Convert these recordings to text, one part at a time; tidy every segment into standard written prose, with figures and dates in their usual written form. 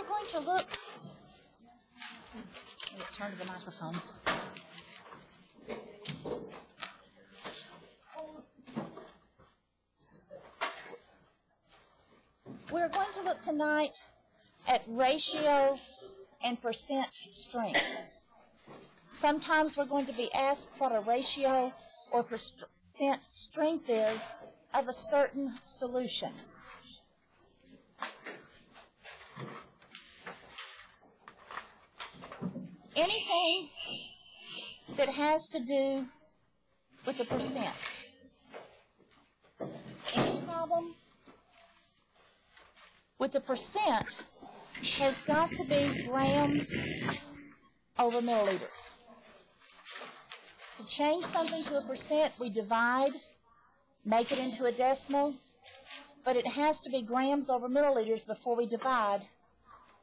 we're going to look. Turn to the microphone. We're going to look tonight at ratio and percent strength. Sometimes we're going to be asked what a ratio or percent strength is of a certain solution. Anything that has to do with the percent. Any problem with the percent has got to be grams over milliliters. To change something to a percent, we divide, make it into a decimal, but it has to be grams over milliliters before we divide,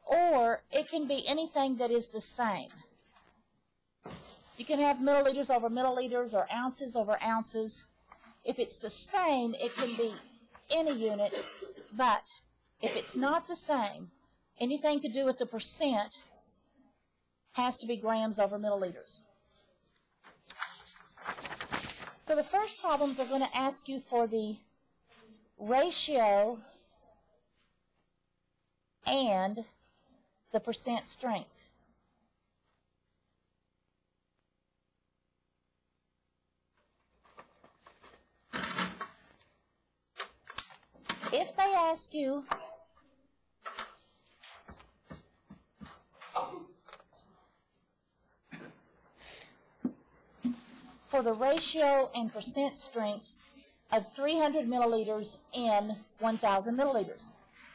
or it can be anything that is the same. You can have milliliters over milliliters or ounces over ounces. If it's the same, it can be any unit, but if it's not the same, anything to do with the percent has to be grams over milliliters. So the first problems are going to ask you for the ratio and the percent strength. If they ask you for the ratio and percent strength of 300 milliliters in 1,000 milliliters.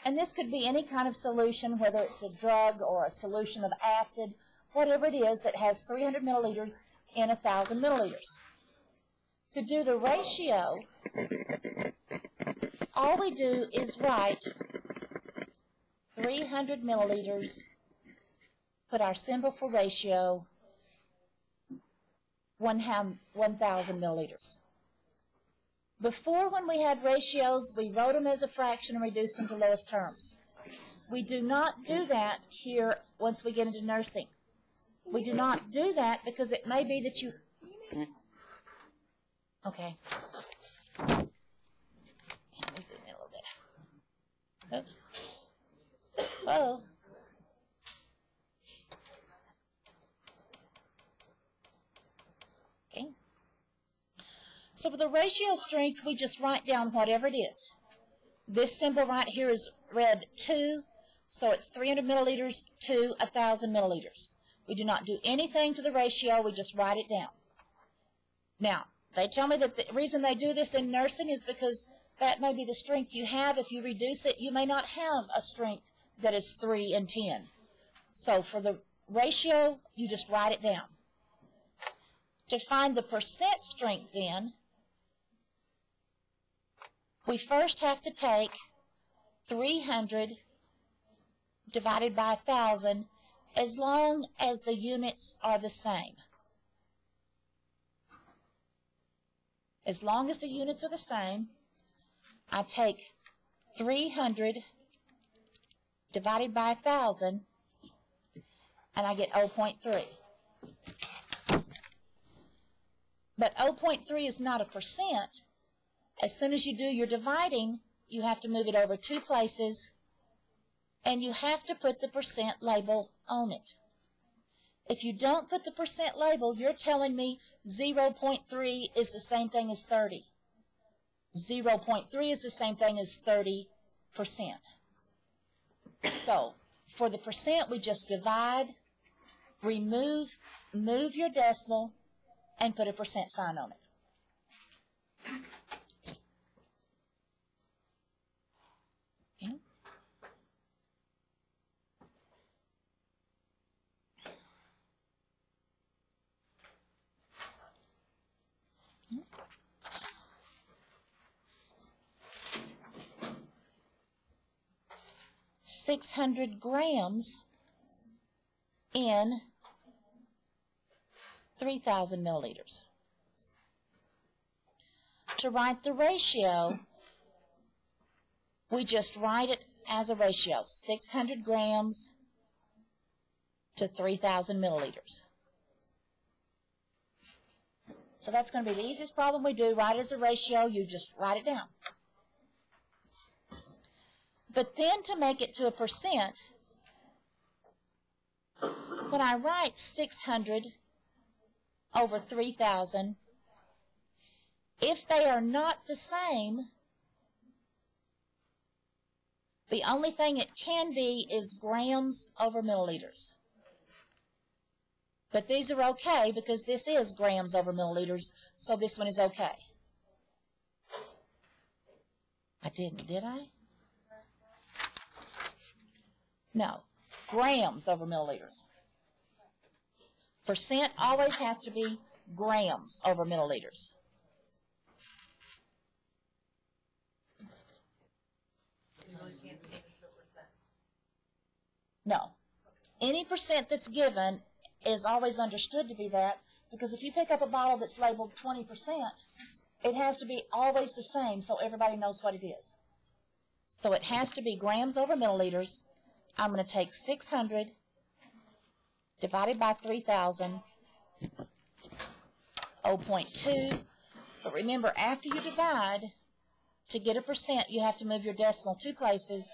And this could be any kind of solution, whether it's a drug or a solution of acid, whatever it is that has 300 milliliters in 1,000 milliliters. To do the ratio, all we do is write 300 milliliters, put our symbol for ratio, 1,000 milliliters. Before, when we had ratios, we wrote them as a fraction and reduced them to lowest terms. We do not do that here once we get into nursing. We do not do that because it may be that you... Okay. Let me zoom in a little bit. Oops. Whoa. Okay. So for the ratio strength, we just write down whatever it is. This symbol right here is read 2, so it's 300 milliliters to 1,000 milliliters. We do not do anything to the ratio, we just write it down. Now, they tell me that the reason they do this in nursing is because that may be the strength you have. If you reduce it, you may not have a strength that is 3 and 10. So for the ratio, you just write it down. To find the percent strength then, we first have to take 300 divided by 1,000 as long as the units are the same. As long as the units are the same, I take 300 divided by 1,000 and I get 0.3. But 0.3 is not a percent. As soon as you do your dividing, you have to move it over 2 places, and you have to put the percent label on it. If you don't put the percent label, you're telling me 0.3 is the same thing as 30. 0.3 is the same thing as 30%. So, for the percent, we just divide, move your decimal, and put a percent sign on it. Okay. 600 grams in 3,000 milliliters. To write the ratio, we just write it as a ratio, 600 grams to 3,000 milliliters. So that's going to be the easiest problem we do. Write it as a ratio. You just write it down. But then to make it to a percent, when I write 600 over 3,000, if they are not the same, the only thing it can be is grams over milliliters. But these are okay because this is grams over milliliters, so this one is okay. I didn't, did I? No, grams over milliliters. Percent always has to be grams over milliliters. No. Any percent that's given is always understood to be that, because if you pick up a bottle that's labeled 20%, it has to be always the same so everybody knows what it is. So it has to be grams over milliliters. I'm going to take 600 divided by 3,000, 0.2. But remember, after you divide, to get a percent, you have to move your decimal 2 places.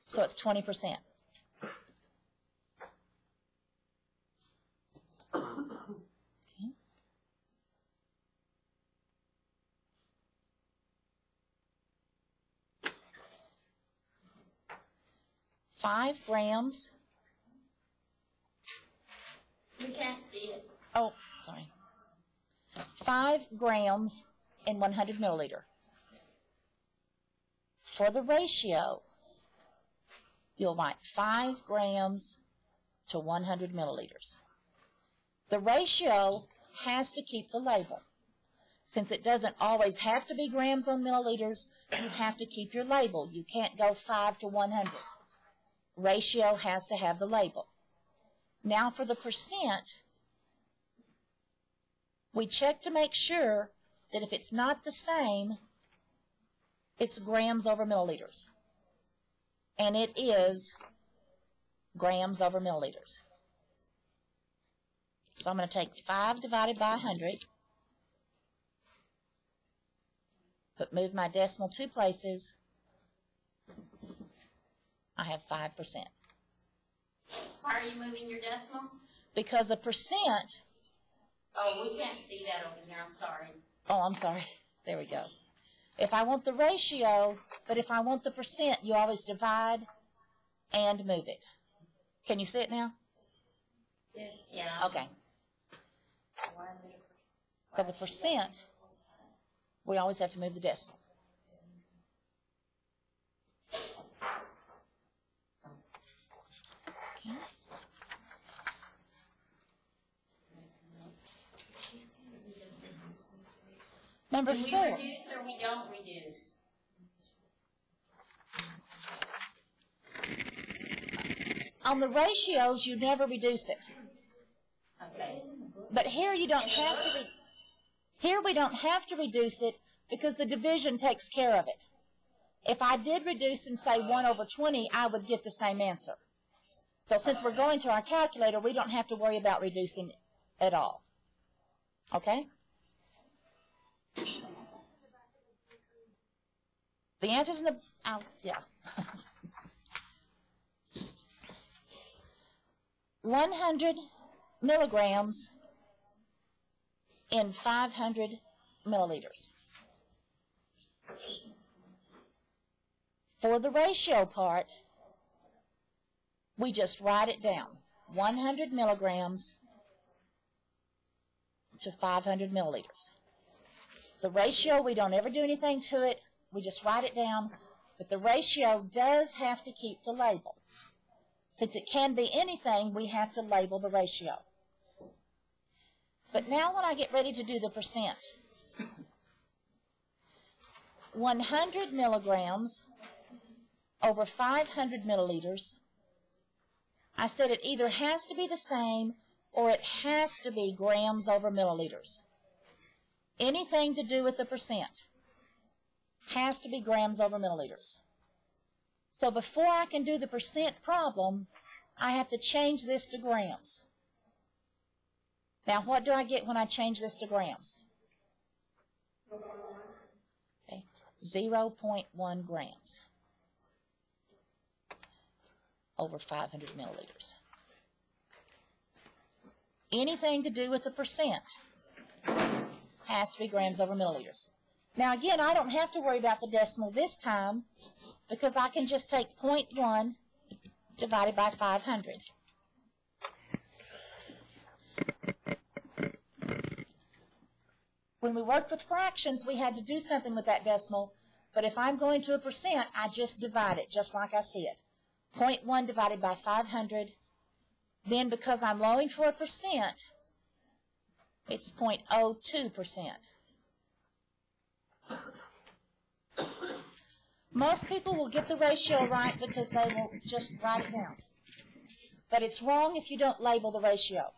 So it's 20%. Okay. 5 grams. We can't see it. Oh, sorry. 5 grams in 100 milliliter. For the ratio, you'll write 5 grams to 100 milliliters. The ratio has to keep the label. Since it doesn't always have to be grams on milliliters, you have to keep your label. You can't go 5 to 100. Ratio has to have the label. Now for the percent, we check to make sure that if it's not the same, it's grams over milliliters. And it is grams over milliliters. So I'm going to take 5 divided by 100, but move my decimal 2 places. I have 5%. Why are you moving your decimal? Because a percent... Oh, we can't see that over here. I'm sorry. Oh, I'm sorry. There we go. If I want the ratio, but if I want the percent, you always divide and move it. Can you see it now? Yes. Yeah. Okay. So the percent, we always have to move the decimal. Okay. Number 4. Do we reduce or we don't reduce? On the ratios, you never reduce it. Okay. But here you don't have to. Here we don't have to reduce it because the division takes care of it. If I did reduce and say 1 over 20, I would get the same answer. So since we're going to our calculator, we don't have to worry about reducing at all. Okay? The answer's in the, yeah. 100 milligrams in 500 milliliters. For the ratio part, we just write it down. 100 milligrams to 500 milliliters. The ratio, we don't ever do anything to it. We just write it down. But the ratio does have to keep the label. Since it can be anything, we have to label the ratio. But now when I get ready to do the percent, 100 milligrams over 500 milliliters, I said it either has to be the same or it has to be grams over milliliters. Anything to do with the percent has to be grams over milliliters. So before I can do the percent problem, I have to change this to grams. Now, what do I get when I change this to grams? Okay, 0.1 grams over 500 milliliters. Anything to do with the percent has to be grams over milliliters. Now, again, I don't have to worry about the decimal this time because I can just take 0.1 divided by 500. When we worked with fractions, we had to do something with that decimal, but if I'm going to a percent, I just divide it, just like I said. 0.1 divided by 500. Then, because I'm lowering for a percent, it's 0.02%. Most people will get the ratio right because they will just write it down. But it's wrong if you don't label the ratio.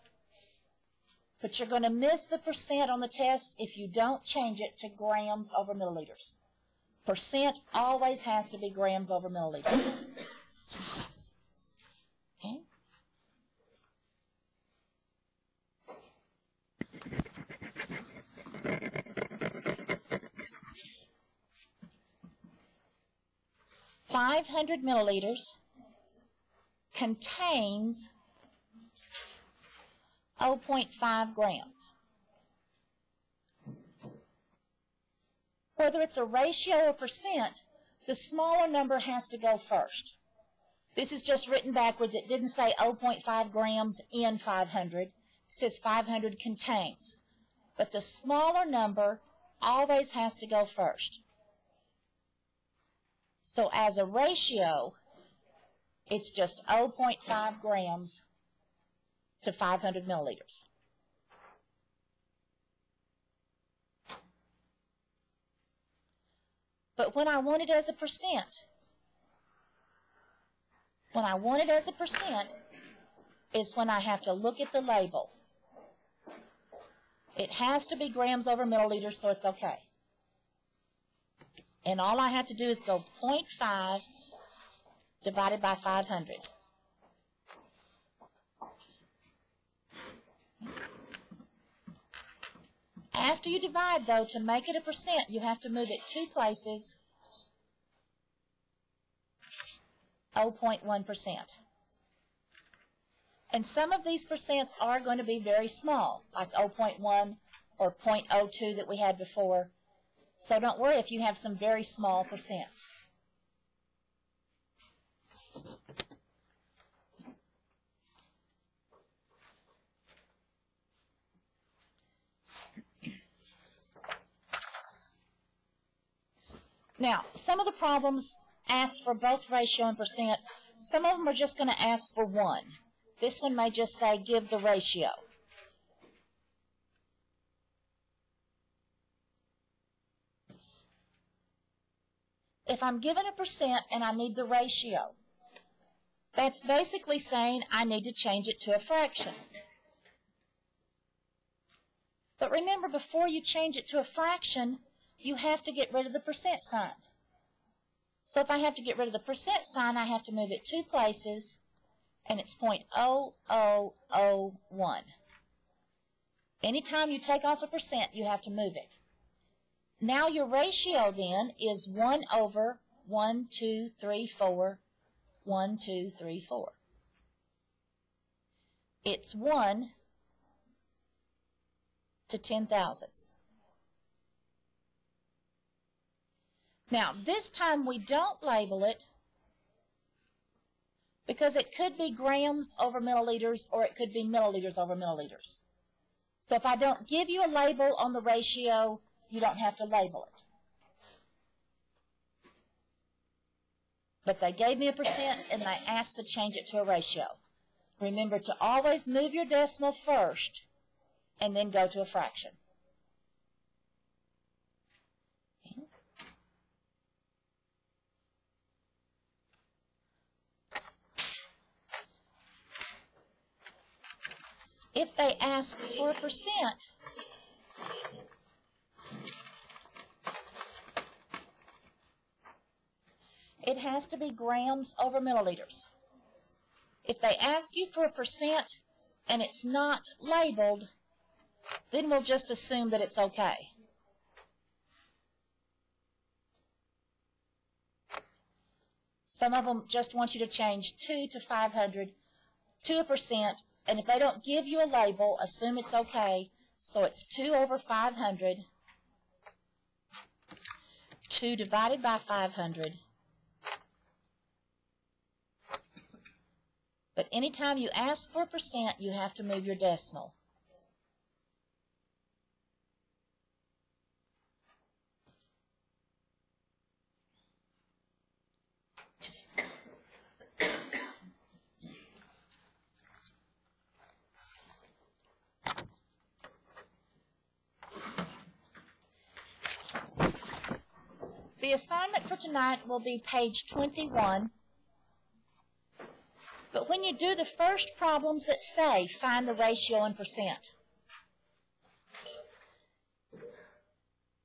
But you're going to miss the percent on the test if you don't change it to grams over milliliters. Percent always has to be grams over milliliters. Okay? .500 milliliters contains 0.5 grams. Whether it's a ratio or percent, the smaller number has to go first. This is just written backwards. It didn't say 0.5 grams in 500. It says 500 contains. But the smaller number always has to go first. So as a ratio, it's just 0.5 grams to 500 milliliters. But when I want it as a percent, is when I have to look at the label. It has to be grams over milliliters, so it's okay. And all I have to do is go 0.5 divided by 500. After you divide, though, to make it a percent, you have to move it 2 places, 0.1%. And some of these percents are going to be very small, like 0.1 or 0.02 that we had before. So don't worry if you have some very small percents. Now, some of the problems ask for both ratio and percent. Some of them are just going to ask for one. This one may just say, give the ratio. If I'm given a percent and I need the ratio, that's basically saying I need to change it to a fraction. But remember, before you change it to a fraction, you have to get rid of the percent sign. So if I have to get rid of the percent sign, I have to move it 2 places, and it's 0.0001. Anytime you take off a percent, you have to move it. Now your ratio then is 1 over 1, 2, 3, 4, 1, 2, 3, 4. It's 1 to 10,000. Now, this time we don't label it because it could be grams over milliliters or it could be milliliters over milliliters. So if I don't give you a label on the ratio, you don't have to label it. But they gave me a percent and they asked to change it to a ratio. Remember to always move your decimal first and then go to a fraction. If they ask for a percent, It has to be grams over milliliters. If they ask you for a percent and it's not labeled, then we'll just assume that it's okay. Some of them just want you to change 2 to 500 to a percent, and if they don't give you a label, assume it's okay. So it's 2 over 500, 2 divided by 500. But anytime you ask for a percent, you have to move your decimal. The assignment for tonight will be page 21. But when you do the first problems that say find the ratio in percent,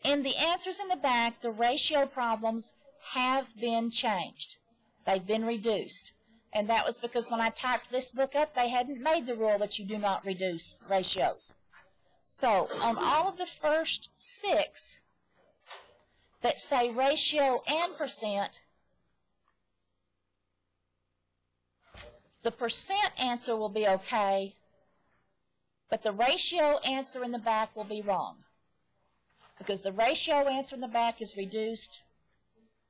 in the answers in the back, the ratio problems have been changed. They've been reduced. And that was because when I typed this book up, they hadn't made the rule that you do not reduce ratios. So on all of the first 6 that say ratio and percent, the percent answer will be okay, but the ratio answer in the back will be wrong, because the ratio answer in the back is reduced.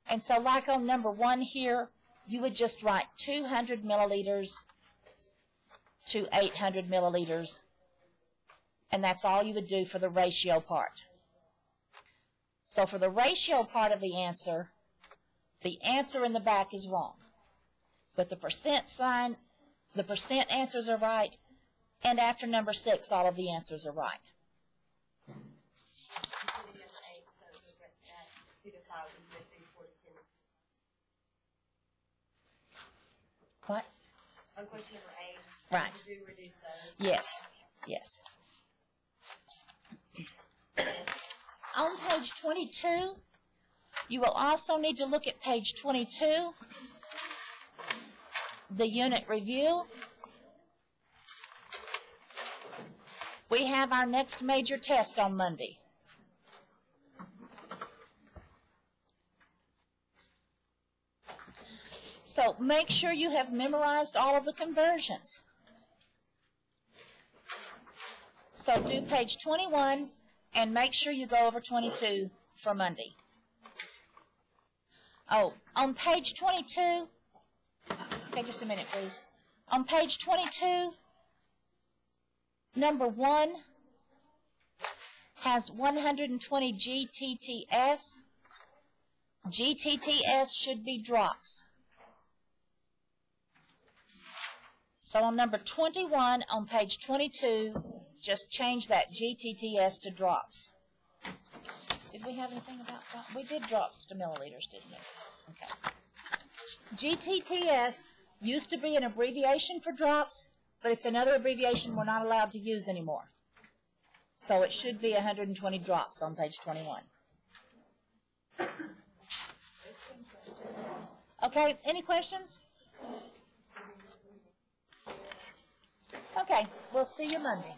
And so like on number 1 here, you would just write 200 milliliters to 800 milliliters, and that's all you would do for the ratio part. So for the ratio part of the answer in the back is wrong. But the percent sign, the percent answers are right, and after number 6, all of the answers are right. What? On question number 8. Right. Did you reduce those? Yes. Yes. On page 22, you will also need to look at page 22, the unit review. We have our next major test on Monday. So make sure you have memorized all of the conversions. So do page 21 and make sure you go over 22 for Monday. Oh, on page 22, okay, just a minute, please. On page 22, number 1 has 120 GTTS. GTTS should be drops. So on number 21 on page 22, just change that GTTS to drops. Did we have anything about that? We did drops to milliliters, didn't we? Okay. GTTS used to be an abbreviation for drops, but it's another abbreviation we're not allowed to use anymore. So it should be 120 drops on page 21. Okay, any questions? Okay, we'll see you Monday.